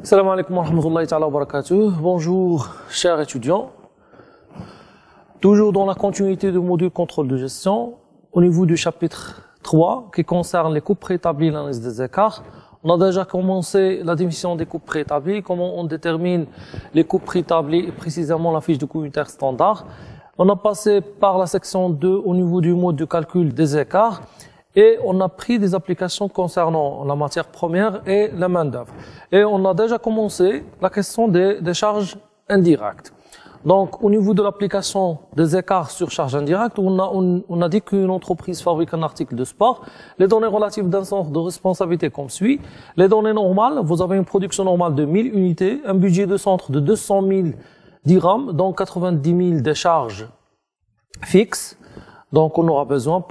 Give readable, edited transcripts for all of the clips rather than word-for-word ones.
Salam alaikum wa rahmatullahi ta'ala wa barakatuh. Bonjour, chers étudiants. Toujours dans la continuité du module contrôle de gestion, au niveau du chapitre 3, qui concerne les coupes préétablies, l'analyse des écarts. On a déjà commencé la définition des coupes préétablies, comment on détermine les coupes préétablies et précisément la fiche de coût unitaire standard. On a passé par la section 2 au niveau du mode de calcul des écarts. Et on a pris des applications concernant la matière première et la main-d'œuvre. Et on a déjà commencé la question des charges indirectes. Donc, au niveau de l'application des écarts sur charges indirectes, on a dit qu'une entreprise fabrique un article de sport. Les données relatives d'un centre de responsabilité comme suit. Les données normales, vous avez une production normale de 1000 unités, un budget de centre de 200 000 dirhams, donc 90 000 des charges fixes. Donc, on aura besoin,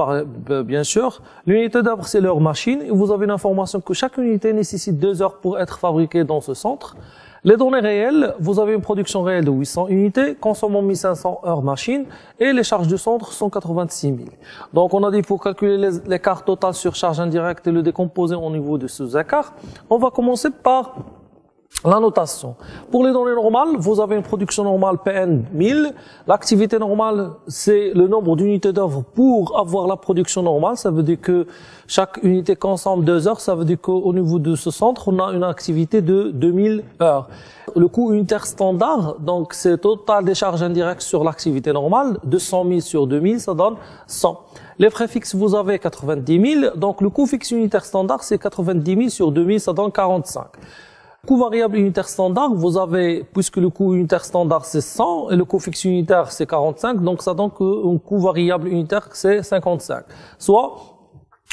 bien sûr. L'unité d'œuvre, c'est l'heure machine. Et vous avez l'information que chaque unité nécessite 2 heures pour être fabriquée dans ce centre. Les données réelles, vous avez une production réelle de 800 unités, consommant 1500 heures machine. Et les charges du centre sont 86 000. Donc, on a dit pour calculer l'écart total sur charge indirecte et le décomposer au niveau de ces écarts, on va commencer par la notation. Pour les données normales, vous avez une production normale PN 1000. L'activité normale, c'est le nombre d'unités d'œuvre pour avoir la production normale. Ça veut dire que chaque unité consomme 2 heures. Ça veut dire qu'au niveau de ce centre, on a une activité de 2000 heures. Le coût unitaire standard, donc c'est le total des charges indirectes sur l'activité normale. 200 000 sur 2000, ça donne 100. Les frais fixes, vous avez 90 000. Donc le coût fixe unitaire standard, c'est 90 000 sur 2000, ça donne 45. Coût variable unitaire standard, vous avez, puisque le coût unitaire standard c'est 100 et le coût fixe unitaire c'est 45, donc ça donne qu'un coût variable unitaire c'est 55. Soit,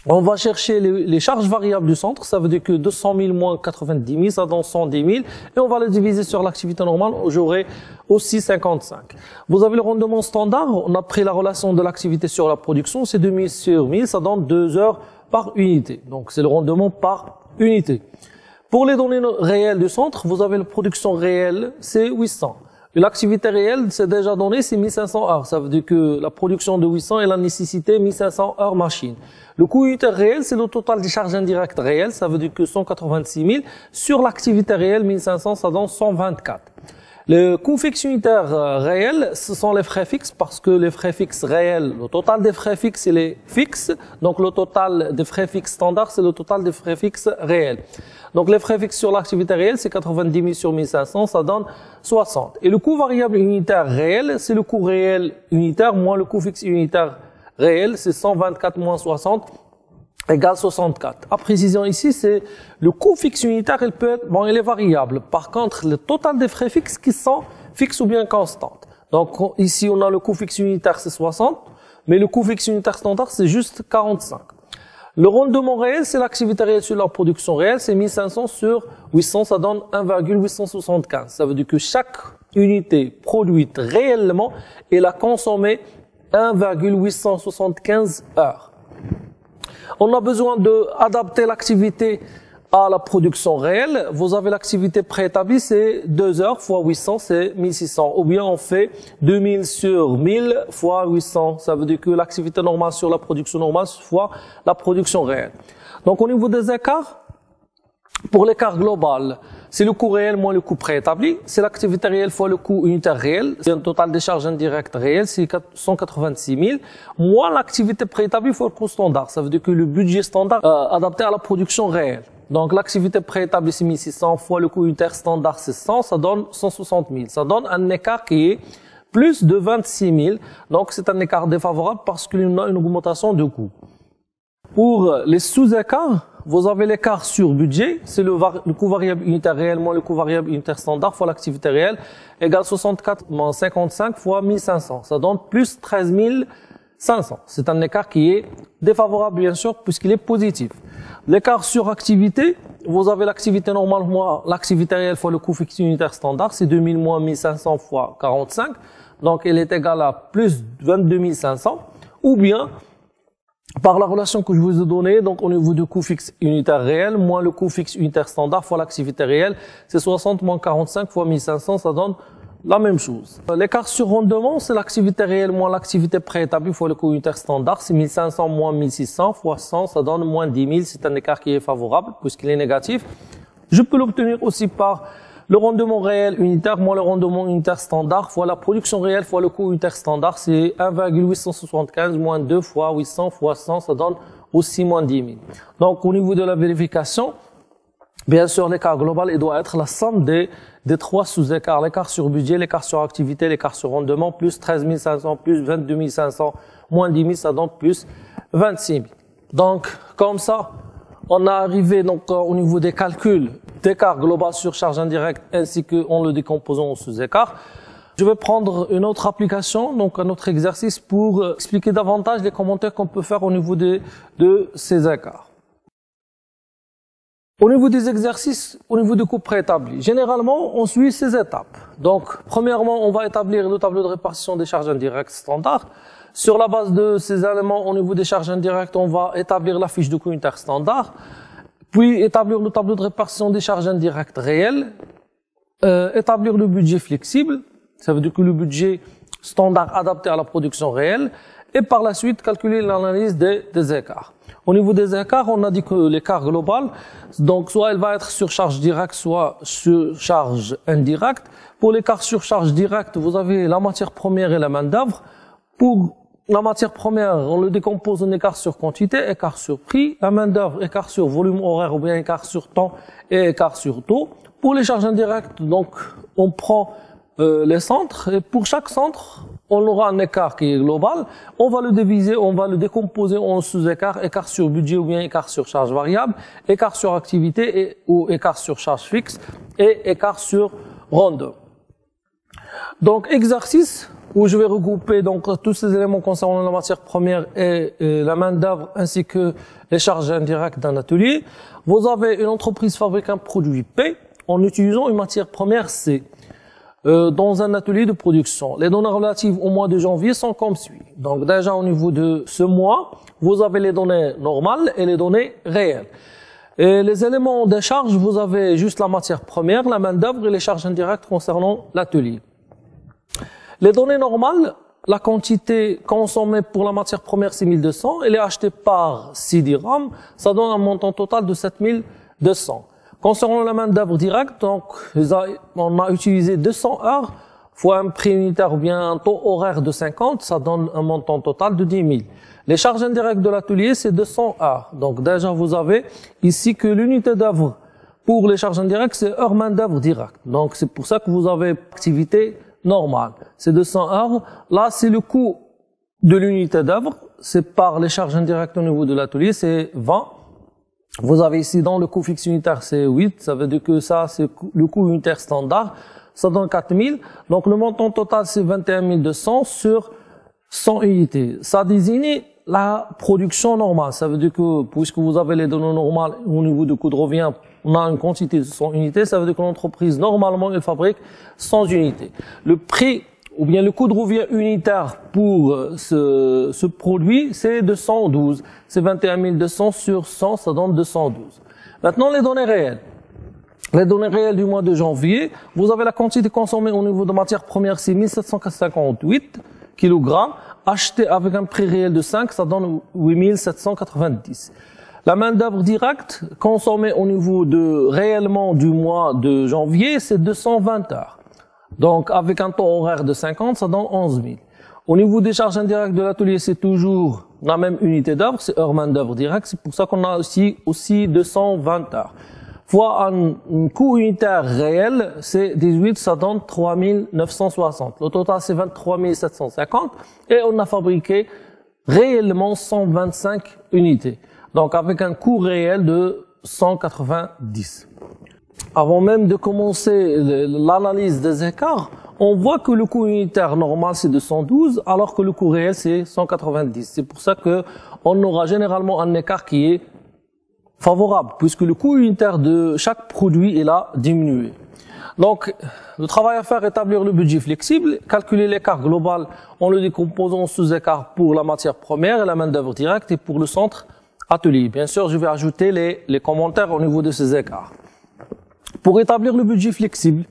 on va chercher les charges variables du centre, ça veut dire que 200 000 moins 90 000, ça donne 110 000, et on va le diviser sur l'activité normale, j'aurai aussi 55. Vous avez le rendement standard, on a pris la relation de l'activité sur la production, c'est 2000 sur 1000, ça donne 2 heures par unité. Donc c'est le rendement par unité. Pour les données réelles du centre, vous avez la production réelle, c'est 800. Et l'activité réelle, c'est déjà donné, c'est 1500 heures. Ça veut dire que la production de 800, elle a nécessité 1500 heures machine. Le coût unitaire réel, c'est le total des charges indirectes réelles. Ça veut dire que 186 000. Sur l'activité réelle, 1500, ça donne 124. Le coût fixe unitaire réel, ce sont les frais fixes parce que les frais fixes réels, le total des frais fixes, il est fixe. Donc le total des frais fixes standards, c'est le total des frais fixes réels. Donc les frais fixes sur l'activité réelle, c'est 90 000 sur 1500, ça donne 60. Et le coût variable unitaire réel, c'est le coût réel unitaire moins le coût fixe unitaire réel, c'est 124 moins 60. Égale 64. À précision ici, c'est le coût fixe unitaire, il peut être, il est variable. Par contre, le total des frais fixes qui sont fixes ou bien constantes. Donc, ici, on a le coût fixe unitaire, c'est 60, mais le coût fixe unitaire standard, c'est juste 45. Le rendement réel, c'est l'activité réelle sur la production réelle, c'est 1500 sur 800, ça donne 1,875. Ça veut dire que chaque unité produite réellement, elle a consommé 1,875 heures. On a besoin d'adapter l'activité à la production réelle. Vous avez l'activité préétablie, c'est 2 heures fois 800, c'est 1600. Ou bien on fait 2000 sur 1000 fois 800. Ça veut dire que l'activité normale sur la production normale fois la production réelle. Donc au niveau des écarts, pour l'écart global, c'est le coût réel moins le coût préétabli. C'est l'activité réelle fois le coût unitaire réel. C'est un total des charges indirectes réelles, c'est 186 000. Moins l'activité préétablie fois le coût standard. Ça veut dire que le budget standard adapté à la production réelle. Donc l'activité préétablie c'est 1600 fois le coût unitaire standard c'est 100, ça donne 160 000. Ça donne un écart qui est plus de 26 000. Donc c'est un écart défavorable parce qu'il y a une augmentation de coût. Pour les sous-écarts, vous avez l'écart sur budget, c'est le coût variable unitaire réel moins le coût variable unitaire standard fois l'activité réelle, égale 64 moins 55 fois 1500. Ça donne plus 13 500. C'est un écart qui est défavorable, bien sûr, puisqu'il est positif. L'écart sur activité, vous avez l'activité normale moins l'activité réelle fois le coût fixe unitaire standard, c'est 2000 moins 1500 fois 45. Donc, elle est égale à plus 22 500. Ou bien, par la relation que je vous ai donnée, donc au niveau du coût fixe unitaire réel, moins le coût fixe unitaire standard fois l'activité réelle, c'est 60 moins 45 fois 1500, ça donne la même chose. L'écart sur rendement, c'est l'activité réelle moins l'activité préétablie fois le coût unitaire standard. C'est 1500 moins 1600 fois 100, ça donne moins 10 000. C'est un écart qui est favorable puisqu'il est négatif. Je peux l'obtenir aussi par le rendement réel unitaire moins le rendement unitaire standard fois la production réelle fois le coût unitaire standard. C'est 1,875 moins 2 fois 800 fois 100, ça donne aussi moins 10 000. Donc au niveau de la vérification, bien sûr l'écart global il doit être la somme des trois sous-écarts. L'écart sur budget, l'écart sur activité, l'écart sur rendement, plus 13 500, plus 22 500, moins 10 000, ça donne plus 26 000. Donc comme ça, on est arrivé donc au niveau des calculs d'écart global sur charge indirecte ainsi qu'en le décomposant en sous-écarts. Je vais prendre une autre application, donc un autre exercice pour expliquer davantage les commentaires qu'on peut faire au niveau de ces écarts. Au niveau des exercices, au niveau du coût préétabli, généralement on suit ces étapes. Donc premièrement, on va établir le tableau de répartition des charges indirectes standard. Sur la base de ces éléments, au niveau des charges indirectes, on va établir la fiche de coût unitaire standard, puis établir le tableau de répartition des charges indirectes réelles, établir le budget flexible, ça veut dire que le budget standard adapté à la production réelle, et par la suite calculer l'analyse des écarts. Au niveau des écarts, on a dit que l'écart global, donc soit il va être sur charge directe, soit sur charge indirecte. Pour l'écart sur charge directe, vous avez la matière première et la main-d'œuvre. Pour la matière première, on le décompose en écart sur quantité, écart sur prix, la main-d'œuvre, écart sur volume horaire ou bien écart sur temps et écart sur taux. Pour les charges indirectes, donc, on prend les centres et pour chaque centre, on aura un écart qui est global. On va le diviser, on va le décomposer en sous-écarts, écart sur budget ou bien écart sur charge variable, écart sur activité ou écart sur charge fixe et écart sur rendement. Donc, exercice où je vais regrouper donc tous ces éléments concernant la matière première et la main-d'œuvre ainsi que les charges indirectes d'un atelier. Vous avez une entreprise fabrique un produit P en utilisant une matière première C dans un atelier de production. Les données relatives au mois de janvier sont comme suit. Donc déjà au niveau de ce mois, vous avez les données normales et les données réelles. Et les éléments des charges, vous avez juste la matière première, la main-d'œuvre et les charges indirectes concernant l'atelier. Les données normales, la quantité consommée pour la matière première c'est 1200, elle est achetée par 6 dirhams, ça donne un montant total de 7200. Concernant la main-d'œuvre directe, donc on a utilisé 200 heures fois un prix unitaire ou bien un taux horaire de 50, ça donne un montant total de 10 000. Les charges indirectes de l'atelier c'est 200 heures. Donc déjà vous avez ici que l'unité d'œuvre pour les charges indirectes c'est heure main-d'œuvre directe. Donc c'est pour ça que vous avez activité normale. C'est 200 heures. Là, c'est le coût de l'unité d'œuvre. C'est par les charges indirectes au niveau de l'atelier, c'est 20. Vous avez ici dans le coût fixe unitaire, c'est 8. Ça veut dire que ça, c'est le coût unitaire standard. Ça donne 4000. Donc, le montant total, c'est 21 200 sur 100 unités. Ça désigne la production normale. Ça veut dire que, puisque vous avez les données normales au niveau du coût de revient, on a une quantité de 100 unités, ça veut dire que l'entreprise, normalement, elle fabrique 100 unités. Le prix, ou bien le coût de revient unitaire pour ce produit, c'est 212. C'est 21 200 sur 100, ça donne 212. Maintenant, les données réelles. Les données réelles du mois de janvier, vous avez la quantité consommée au niveau de matière première, c'est 1758 kg, acheté avec un prix réel de 5, ça donne 8790. La main-d'œuvre directe consommée au niveau de réellement du mois de janvier, c'est 220 heures. Donc, avec un taux horaire de 50, ça donne 11 000. Au niveau des charges indirectes de l'atelier, c'est toujours la même unité d'œuvre, c'est heure main-d'œuvre directe. C'est pour ça qu'on a aussi 220 heures. Fois un coût unitaire réel, c'est 18, ça donne 3 960. Le total, c'est 23 750. Et on a fabriqué réellement 125 unités. Donc, avec un coût réel de 190. Avant même de commencer l'analyse des écarts, on voit que le coût unitaire normal, c'est 212, alors que le coût réel, c'est 190. C'est pour ça que on aura généralement un écart qui est favorable, puisque le coût unitaire de chaque produit est là diminué. Donc, le travail à faire est établir le budget flexible, calculer l'écart global en le décomposant en sous-écarts pour la matière première et la main-d'œuvre directe et pour le centre atelier. Bien sûr, je vais ajouter les commentaires au niveau de ces écarts. Pour établir le budget flexible,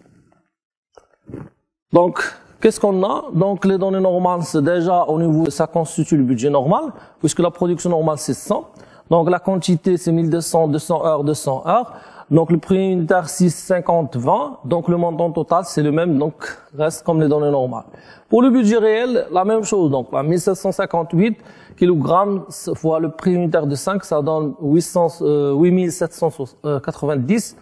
donc, qu'est-ce qu'on a? Donc, les données normales, c'est déjà au niveau, ça constitue le budget normal, puisque la production normale, c'est 100. Donc, la quantité, c'est 1200, 200 heures, 200 heures. Donc le prix unitaire 6, 50, 20. Donc le montant total c'est le même, donc reste comme les données normales. Pour le budget réel, la même chose. Donc 1758 kg fois le prix unitaire de 5, ça donne 8790.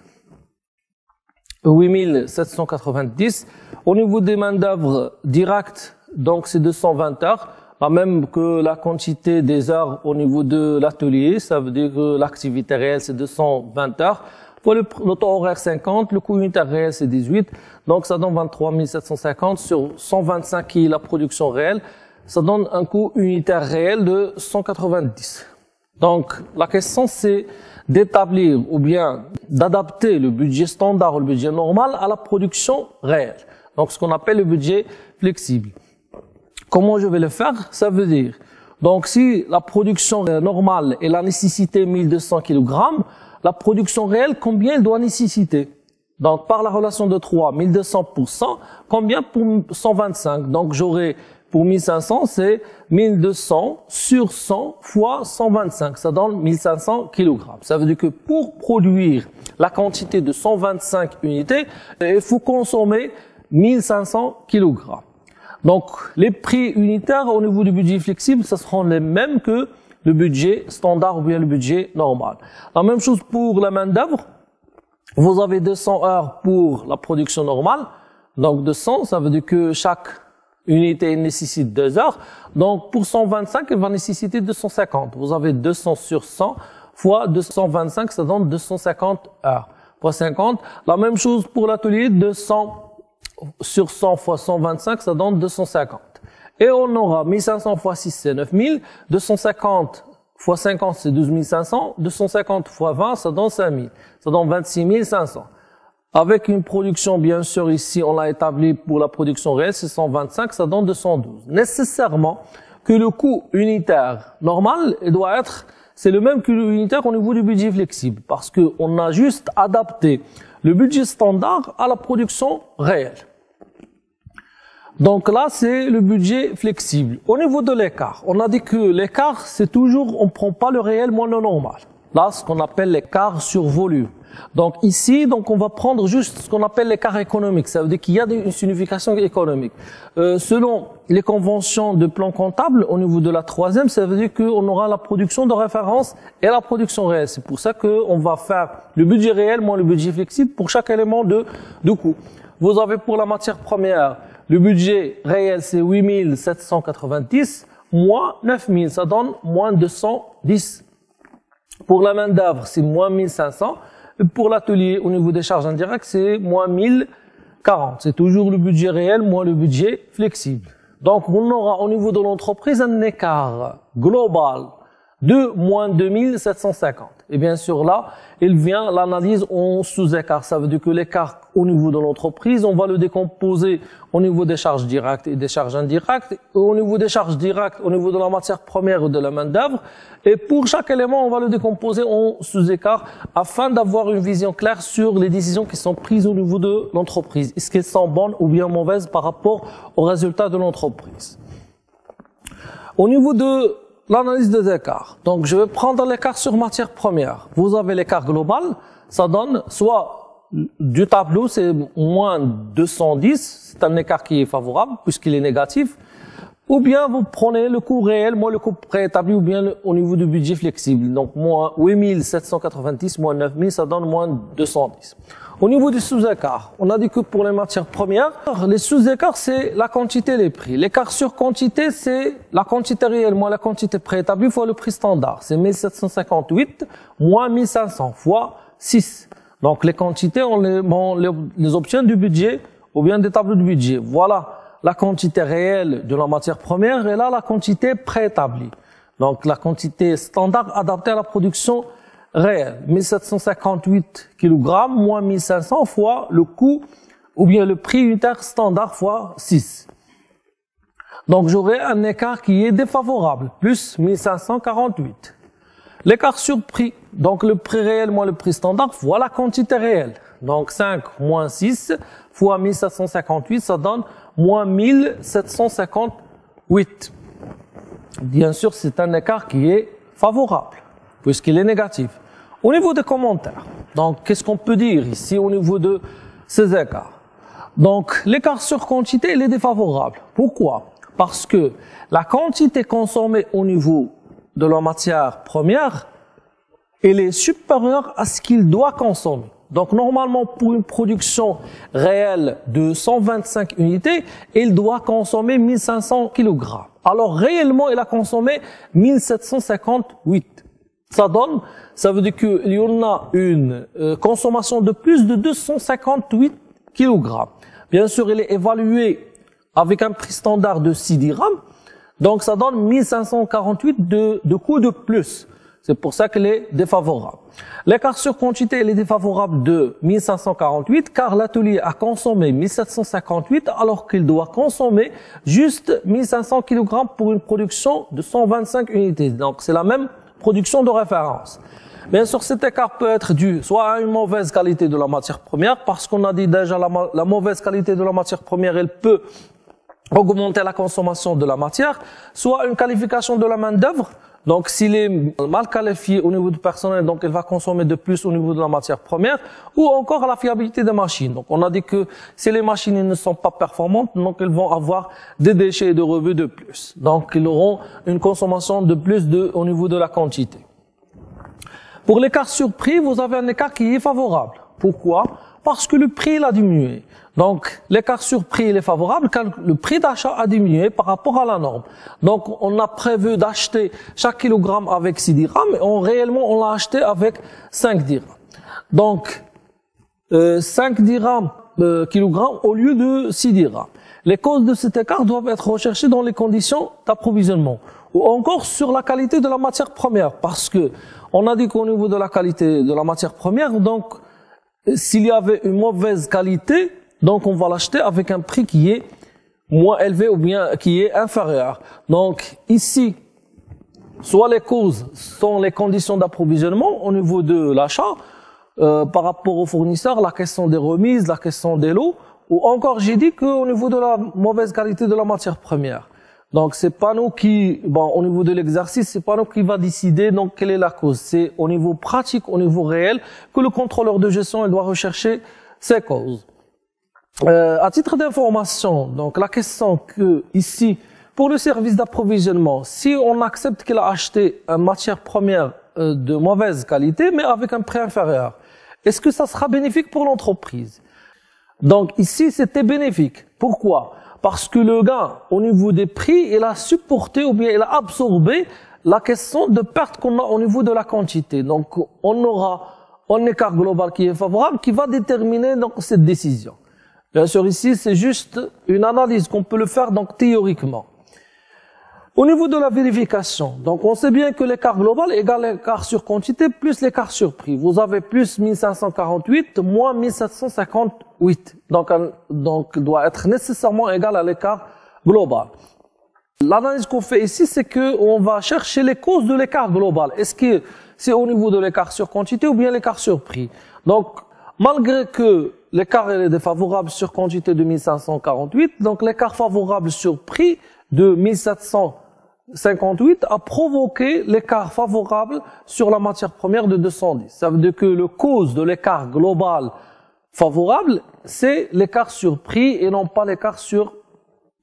8790. Au niveau des main-d'œuvre directes, donc c'est 220 heures, la même que la quantité des heures au niveau de l'atelier, ça veut dire que l'activité réelle c'est 220 heures. Pour le taux horaire 50, le coût unitaire réel c'est 18, donc ça donne 23 750 sur 125 qui est la production réelle, ça donne un coût unitaire réel de 190. Donc la question c'est d'établir ou bien d'adapter le budget standard ou le budget normal à la production réelle. Donc ce qu'on appelle le budget flexible. Comment je vais le faire? Ça veut dire, donc si la production normale est la nécessité 1200 kg, la production réelle, combien elle doit nécessiter? Donc par la relation de 3, 1200 pour 100, combien pour 125? Donc j'aurai pour 1500, c'est 1200 sur 100 fois 125. Ça donne 1500 kg. Ça veut dire que pour produire la quantité de 125 unités, il faut consommer 1500 kg. Donc, les prix unitaires au niveau du budget flexible, ça seront les mêmes que le budget standard ou bien le budget normal. La même chose pour la main-d'œuvre. Vous avez 200 heures pour la production normale. Donc, 200, ça veut dire que chaque unité nécessite 2 heures. Donc, pour 125, elle va nécessiter 250. Vous avez 200 sur 100 fois 225, ça donne 250 heures. Fois 50. La même chose pour l'atelier, 200 sur 100 fois 125, ça donne 250. Et on aura 1500 fois 6, c'est 9000. 250 fois 50, c'est 12 500. 250 fois 20, ça donne 5000. Ça donne 26 500. Avec une production, bien sûr, ici, on l'a établi pour la production réelle, c'est 125, ça donne 212. Nécessairement, que le coût unitaire normal doit être, c'est le même que l'unitaire au niveau du budget flexible, parce que on a juste adapté le budget standard à la production réelle. Donc là, c'est le budget flexible. Au niveau de l'écart, on a dit que l'écart, c'est toujours, on prend pas le réel moins le normal. Là, ce qu'on appelle l'écart sur volume. Donc ici, donc on va prendre juste ce qu'on appelle l'écart économique. Ça veut dire qu'il y a une signification économique. Selon les conventions de plan comptable, au niveau de la troisième, ça veut dire qu'on aura la production de référence et la production réelle. C'est pour ça qu'on va faire le budget réel moins le budget flexible pour chaque élément de coût. Vous avez pour la matière première, le budget réel c'est 8790 moins 9000, ça donne moins 210. Pour la main d'œuvre, c'est moins 1500. Pour l'atelier, au niveau des charges indirectes, c'est moins 1040. C'est toujours le budget réel moins le budget flexible. Donc, on aura au niveau de l'entreprise un écart global de moins 2750. Et bien sûr, là, il vient l'analyse en sous-écart. Ça veut dire que l'écart au niveau de l'entreprise, on va le décomposer au niveau des charges directes et des charges indirectes. Au niveau des charges directes, au niveau de la matière première ou de la main-d'œuvre. Et pour chaque élément, on va le décomposer en sous-écart afin d'avoir une vision claire sur les décisions qui sont prises au niveau de l'entreprise. Est-ce qu'elles sont bonnes ou bien mauvaises par rapport aux résultats de l'entreprise? Au niveau de l'analyse des écarts. Donc, je vais prendre l'écart sur matière première. Vous avez l'écart global, ça donne soit du tableau, c'est moins 210, c'est un écart qui est favorable puisqu'il est négatif, ou bien vous prenez le coût réel, moins le coût préétabli, ou bien au niveau du budget flexible. Donc, moins 8790, moins 9000, ça donne moins 210. Au niveau du sous-écart, on a dit que pour les matières premières, les sous-écarts, c'est la quantité et les prix. L'écart sur quantité, c'est la quantité réelle moins la quantité préétablie fois le prix standard. C'est 1758 moins 1500 fois 6. Donc, les quantités, on les obtient du budget ou bien des tableaux de budget. Voilà la quantité réelle de la matière première et là, la quantité préétablie. Donc, la quantité standard adaptée à la production réel, 1758 kg moins 1500 fois le coût ou bien le prix unitaire standard fois 6. Donc j'aurai un écart qui est défavorable, plus 1548. L'écart sur prix, donc le prix réel moins le prix standard fois la quantité réelle. Donc 5 moins 6 fois 1758, ça donne moins 1758. Bien sûr, c'est un écart qui est favorable, puisqu'il est négatif. Au niveau des commentaires, Donc, qu'est-ce qu'on peut dire ici au niveau de ces écarts? Donc, l'écart sur quantité, il est défavorable. Pourquoi? Parce que la quantité consommée au niveau de la matière première, elle est supérieure à ce qu'il doit consommer. Donc, normalement, pour une production réelle de 125 unités, il doit consommer 1500 kg. Alors, réellement, il a consommé 1758. Ça veut dire qu'il y en a une consommation de plus de 258 kg. Bien sûr, il est évalué avec un prix standard de 6 dirhams. Donc, ça donne 1548 de coût de plus. C'est pour ça qu'il est défavorable. L'écart sur quantité, il est défavorable de 1548 car l'atelier a consommé 1758 alors qu'il doit consommer juste 1500 kg pour une production de 125 unités. Donc, c'est la même production de référence. Bien sûr, cet écart peut être dû soit à une mauvaise qualité de la matière première, parce qu'on a dit déjà la mauvaise qualité de la matière première, elle peut augmenter la consommation de la matière, soit une qualification de la main-d'œuvre. Donc, s'il est mal qualifié au niveau du personnel, donc il va consommer de plus au niveau de la matière première, ou encore la fiabilité des machines. Donc, on a dit que si les machines ne sont pas performantes, donc elles vont avoir des déchets et des rebuts de plus. Donc, ils auront une consommation de plus au niveau de la quantité. Pour l'écart sur prix, vous avez un écart qui est favorable. Pourquoi? Parce que le prix il a diminué. Donc, l'écart sur prix il est favorable car le prix d'achat a diminué par rapport à la norme. Donc, on a prévu d'acheter chaque kilogramme avec 6 dirhams et réellement, on l'a acheté avec 5 dirhams. Donc, 5 dirhams kilogramme au lieu de 6 dirhams. Les causes de cet écart doivent être recherchées dans les conditions d'approvisionnement ou encore sur la qualité de la matière première parce que on a dit qu'au niveau de la qualité de la matière première, donc, s'il y avait une mauvaise qualité, donc on va l'acheter avec un prix qui est moins élevé ou bien qui est inférieur. Donc ici, soit les causes sont les conditions d'approvisionnement au niveau de l'achat, par rapport aux fournisseurs, la question des remises, la question des lots, ou encore j'ai dit qu'au niveau de la mauvaise qualité de la matière première. Donc c'est pas nous qui, au niveau de l'exercice, c'est pas nous qui va décider donc quelle est la cause. C'est au niveau pratique, au niveau réel, que le contrôleur de gestion il doit rechercher ces causes. À titre d'information, donc la question que ici, pour le service d'approvisionnement, si on accepte qu'il a acheté une matière première de mauvaise qualité, mais avec un prix inférieur, est-ce que ça sera bénéfique pour l'entreprise? Donc ici, c'était bénéfique. Pourquoi? Parce que le gars, au niveau des prix, il a supporté ou bien il a absorbé la question de perte qu'on a au niveau de la quantité. Donc, on aura un écart global qui est favorable qui va déterminer donc cette décision. Bien sûr, ici, c'est juste une analyse qu'on peut le faire donc théoriquement. Au niveau de la vérification, donc on sait bien que l'écart global égale l'écart sur quantité plus l'écart sur prix. Vous avez plus 1548 moins 1758. Donc doit être nécessairement égal à l'écart global. L'analyse qu'on fait ici, c'est que on va chercher les causes de l'écart global. Est-ce que c'est au niveau de l'écart sur quantité ou bien l'écart sur prix? Donc, malgré que l'écart est défavorable sur quantité de 1548, donc l'écart favorable sur prix de 1758 a provoqué l'écart favorable sur la matière première de 210. Ça veut dire que le cause de l'écart global favorable, c'est l'écart sur prix et non pas l'écart sur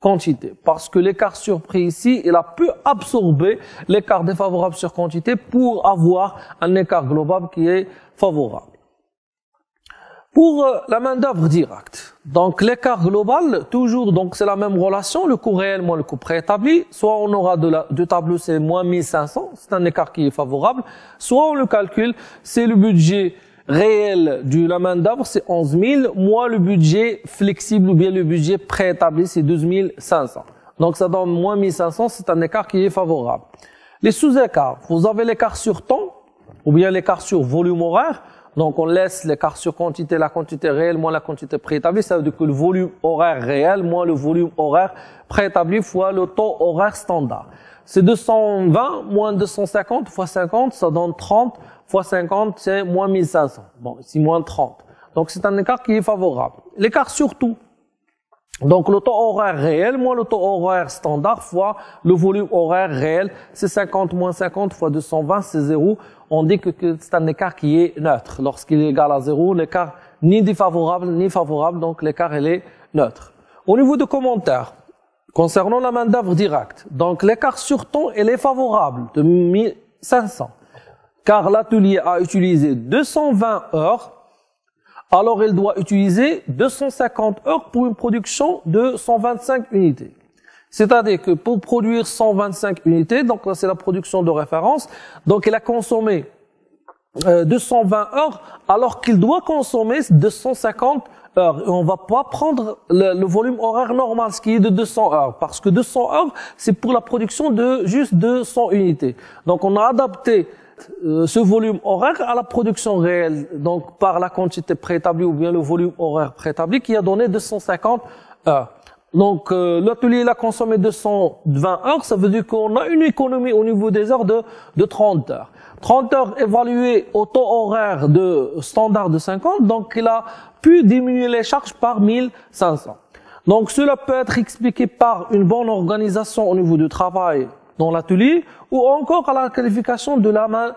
quantité. Parce que l'écart sur prix ici, il a pu absorber l'écart défavorable sur quantité pour avoir un écart global qui est favorable. Pour la main-d'œuvre directe, donc l'écart global, toujours, donc c'est la même relation, le coût réel moins le coût préétabli, soit on aura de tableau, c'est moins 1500, c'est un écart qui est favorable, soit on le calcule, c'est le budget réel de la main-d'œuvre, c'est 11 000, moins le budget flexible ou bien le budget préétabli, c'est 12 500. Donc ça donne moins 1500, c'est un écart qui est favorable. Les sous-écarts, vous avez l'écart sur temps, ou bien l'écart sur volume horaire. Donc, on laisse l'écart sur quantité, la quantité réelle moins la quantité préétablie. Ça veut dire que le volume horaire réel moins le volume horaire préétabli fois le taux horaire standard. C'est 220 moins 250 fois 50, ça donne 30 fois 50, c'est moins 1500. Bon, ici moins 30. Donc, c'est un écart qui est favorable. L'écart sur tout. Donc le taux horaire réel moins le taux horaire standard fois le volume horaire réel, c'est 50 moins 50 fois 220, c'est 0. On dit que c'est un écart qui est neutre. Lorsqu'il est égal à 0, l'écart ni défavorable ni favorable, donc l'écart il est neutre. Au niveau de commentaires, concernant la main d'œuvre directe, donc l'écart sur temps il est favorable de 1500, car l'atelier a utilisé 220 heures. Alors, il doit utiliser 250 heures pour une production de 125 unités. C'est-à-dire que pour produire 125 unités, donc là c'est la production de référence, donc il a consommé 220 heures alors qu'il doit consommer 250 heures. Et on va pas prendre le volume horaire normal, ce qui est de 200 heures, parce que 200 heures, c'est pour la production de juste 200 unités. Donc on a adapté ce volume horaire à la production réelle, donc par la quantité préétablie ou bien le volume horaire préétabli qui a donné 250 heures. Donc l'atelier a consommé 220 heures, ça veut dire qu'on a une économie au niveau des heures de 30 heures. 30 heures évaluées au taux horaire de standard de 50, donc il a pu diminuer les charges par 1500. Donc cela peut être expliqué par une bonne organisation au niveau du travail dans l'atelier, ou encore à la qualification de la main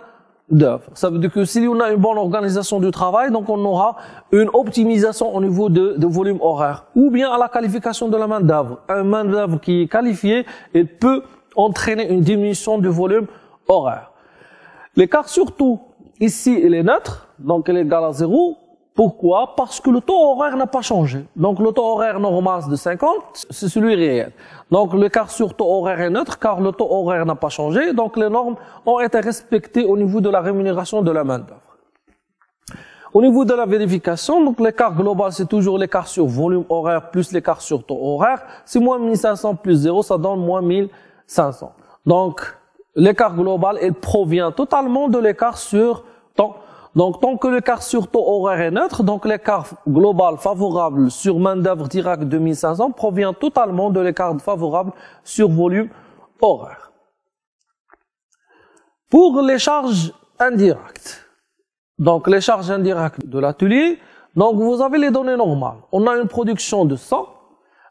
d'œuvre. Ça veut dire que si on a une bonne organisation du travail, donc on aura une optimisation au niveau de volume horaire, ou bien à la qualification de la main d'œuvre. Un main d'œuvre qui est qualifié, il peut entraîner une diminution du volume horaire. L'écart surtout, ici, il est neutre, donc il est égal à 0. Pourquoi? Parce que le taux horaire n'a pas changé. Donc le taux horaire normal de 50, c'est celui réel. Donc l'écart sur taux horaire est neutre car le taux horaire n'a pas changé. Donc les normes ont été respectées au niveau de la rémunération de la main-d'œuvre. Au niveau de la vérification, donc l'écart global c'est toujours l'écart sur volume horaire plus l'écart sur taux horaire. C'est moins 1500 plus 0, ça donne moins 1500. Donc l'écart global, il provient totalement de l'écart sur temps. Donc, tant que l'écart sur taux horaire est neutre, donc l'écart global favorable sur main-d'œuvre directe de 1500 provient totalement de l'écart favorable sur volume horaire. Pour les charges indirectes, donc les charges indirectes de l'atelier, donc vous avez les données normales. On a une production de 100.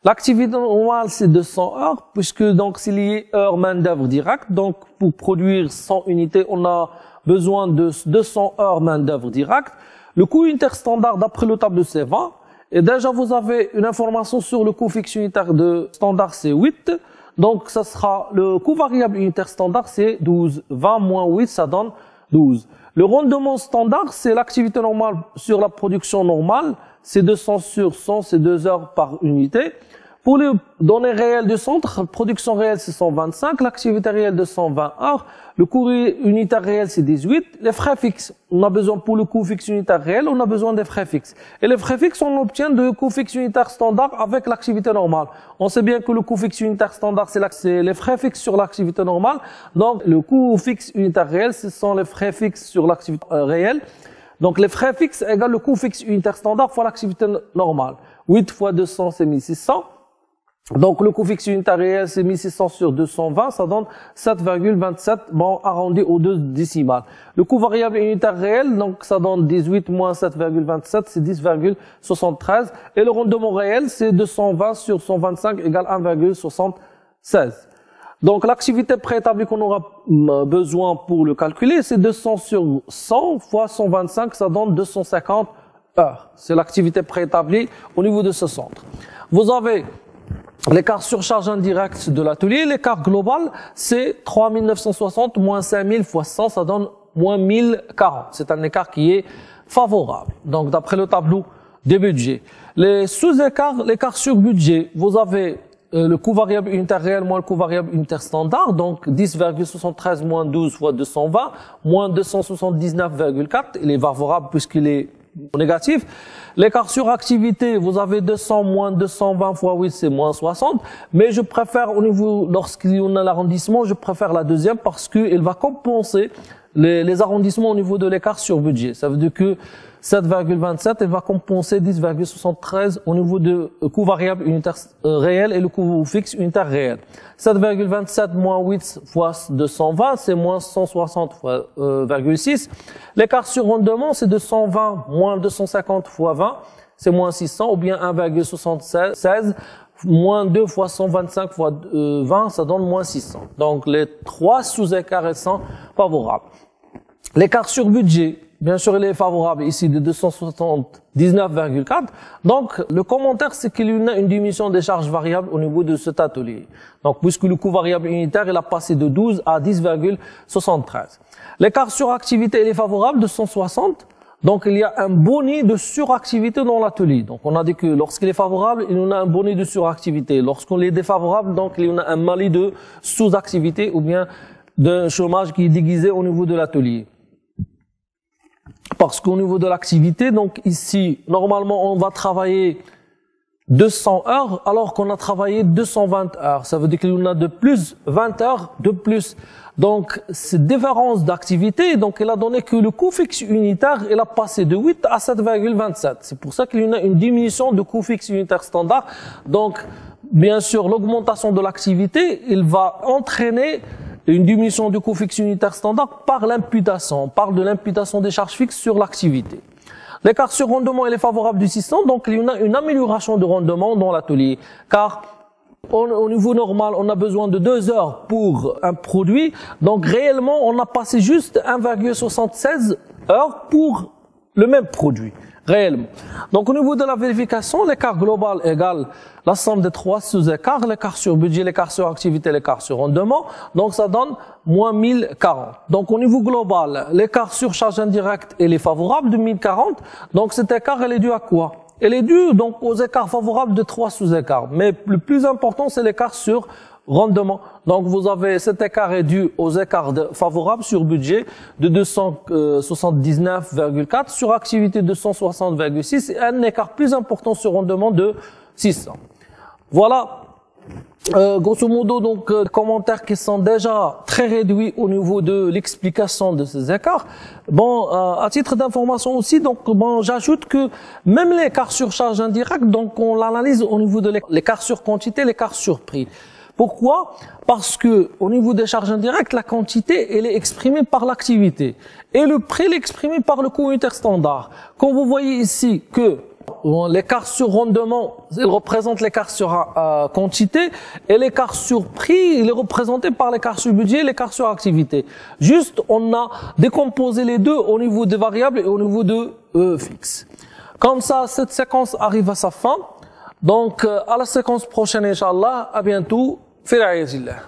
L'activité normale, c'est 200 heures, puisque donc c'est lié heure main-d'œuvre directe. Donc, pour produire 100 unités, on a besoin de 200 heures main-d'œuvre directe. Le coût unitaire standard d'après le tableau c'est 20. Et déjà, vous avez une information sur le coût fixe unitaire de standard, c'est 8. Donc, ça sera le coût variable unitaire standard, c'est 12. 20 moins 8, ça donne 12. Le rendement standard, c'est l'activité normale sur la production normale. C'est 200 sur 100, c'est 2 heures par unité. Pour les données réelles du centre, production réelle c'est 125, l'activité réelle de 120 heures, le coût unitaire réel c'est 18, les frais fixes, on a besoin pour le coût fixe unitaire réel, on a besoin des frais fixes. Et les frais fixes, on obtient de coût fixe unitaire standard avec l'activité normale. On sait bien que le coût fixe unitaire standard c'est les frais fixes sur l'activité normale, donc le coût fixe unitaire réel ce sont les frais fixes sur l'activité réelle. Donc les frais fixes égale le coût fixe unitaire standard fois l'activité normale. 8 fois 200 c'est 1600. Donc le coût fixe unitaire réel c'est 1600 sur 220, ça donne 7,27, bon arrondi aux 2 décimales. Le coût variable unitaire réel, donc ça donne 18 moins 7,27, c'est 10,73. Et le rendement réel c'est 220 sur 125 égale 1,76. Donc l'activité préétablie qu'on aura besoin pour le calculer, c'est 200 sur 100 fois 125, ça donne 250 heures. C'est l'activité préétablie au niveau de ce centre. Vous avez l'écart surcharge indirecte de l'atelier, l'écart global, c'est 3960 moins 5000 fois 100, ça donne moins 1040. C'est un écart qui est favorable. Donc d'après le tableau des budgets. Les sous-écarts, l'écart sur budget, vous avez le coût variable unitaire réel moins le coût variable unitaire standard, donc 10,73 moins 12 fois 220, moins 279,4, il est favorable puisqu'il est négatif. L'écart sur activité, vous avez 200 moins 220 fois 8, c'est moins 60, mais je préfère au niveau, lorsqu'il y en a l'arrondissement, je préfère la deuxième parce qu'il va compenser les arrondissements au niveau de l'écart sur budget. Ça veut dire que 7,27, elle va compenser 10,73 au niveau de coût variable unitaire réel et le coût fixe unitaire réel. 7,27 moins 8 fois 220, c'est moins 160 fois 0,6. L'écart sur rendement, c'est 220 moins 250 fois 20, c'est moins 600, ou bien 1,76 moins 2 fois 125 fois 20, ça donne moins 600. Donc les trois sous-écarts sont favorables. L'écart sur budget, bien sûr, il est favorable ici de 279,4. Donc, le commentaire, c'est qu'il y a une diminution des charges variables au niveau de cet atelier. Donc, puisque le coût variable unitaire, il a passé de 12 à 10,73. L'écart sur activité, il est favorable de 160. Donc, il y a un boni de suractivité dans l'atelier. Donc, on a dit que lorsqu'il est favorable, il y en a un boni de suractivité. Lorsqu'il est défavorable, donc, il y en a un malus de sous-activité ou bien d'un chômage qui est déguisé au niveau de l'atelier. Parce qu'au niveau de l'activité, donc ici, normalement, on va travailler 200 heures alors qu'on a travaillé 220 heures. Ça veut dire qu'il y en a de plus 20 heures de plus. Donc, cette différence d'activité, donc, elle a donné que le coût fixe unitaire, il a passé de 8 à 7,27. C'est pour ça qu'il y en a une diminution de coût fixe unitaire standard. Donc, bien sûr, l'augmentation de l'activité, il va entraîner une diminution du coût fixe unitaire standard par l'imputation. On parle de l'imputation des charges fixes sur l'activité. L'écart sur rendement, il est favorable du 600, donc il y en a une amélioration de rendement dans l'atelier. Car au niveau normal, on a besoin de 2 heures pour un produit. Donc réellement, on a passé juste 1,76 heures pour le même produit. Réellement. Donc au niveau de la vérification, l'écart global égale la somme des trois sous-écarts, l'écart sur budget, l'écart sur activité, l'écart sur rendement. Donc ça donne moins 1040. Donc au niveau global, l'écart sur charge indirecte, il est favorable de 1040. Donc cet écart, il est dû à quoi? Il est dû donc aux écarts favorables de trois sous-écarts. Mais le plus important, c'est l'écart sur rendement. Donc vous avez cet écart est dû aux écarts favorables sur budget de 279,4, sur activité de 160,6 et un écart plus important sur rendement de 600. Voilà, grosso modo, donc commentaires qui sont déjà très réduits au niveau de l'explication de ces écarts. Bon, à titre d'information aussi, donc bon, j'ajoute que même l'écart sur charge indirecte, donc on l'analyse au niveau de l'écart sur quantité, l'écart sur prix. Pourquoi? Parce que au niveau des charges indirectes, la quantité, elle est exprimée par l'activité. Et le prix, il est exprimé par le coût unitaire standard. Quand vous voyez ici que l'écart sur rendement, il représente l'écart sur quantité, et l'écart sur prix, il est représenté par l'écart sur budget et l'écart sur activité. Juste, on a décomposé les deux au niveau des variables et au niveau de fixe. Comme ça, cette séquence arrive à sa fin. Donc, à la séquence prochaine, Inch'Allah, à bientôt. Fi ra'ayati Allah.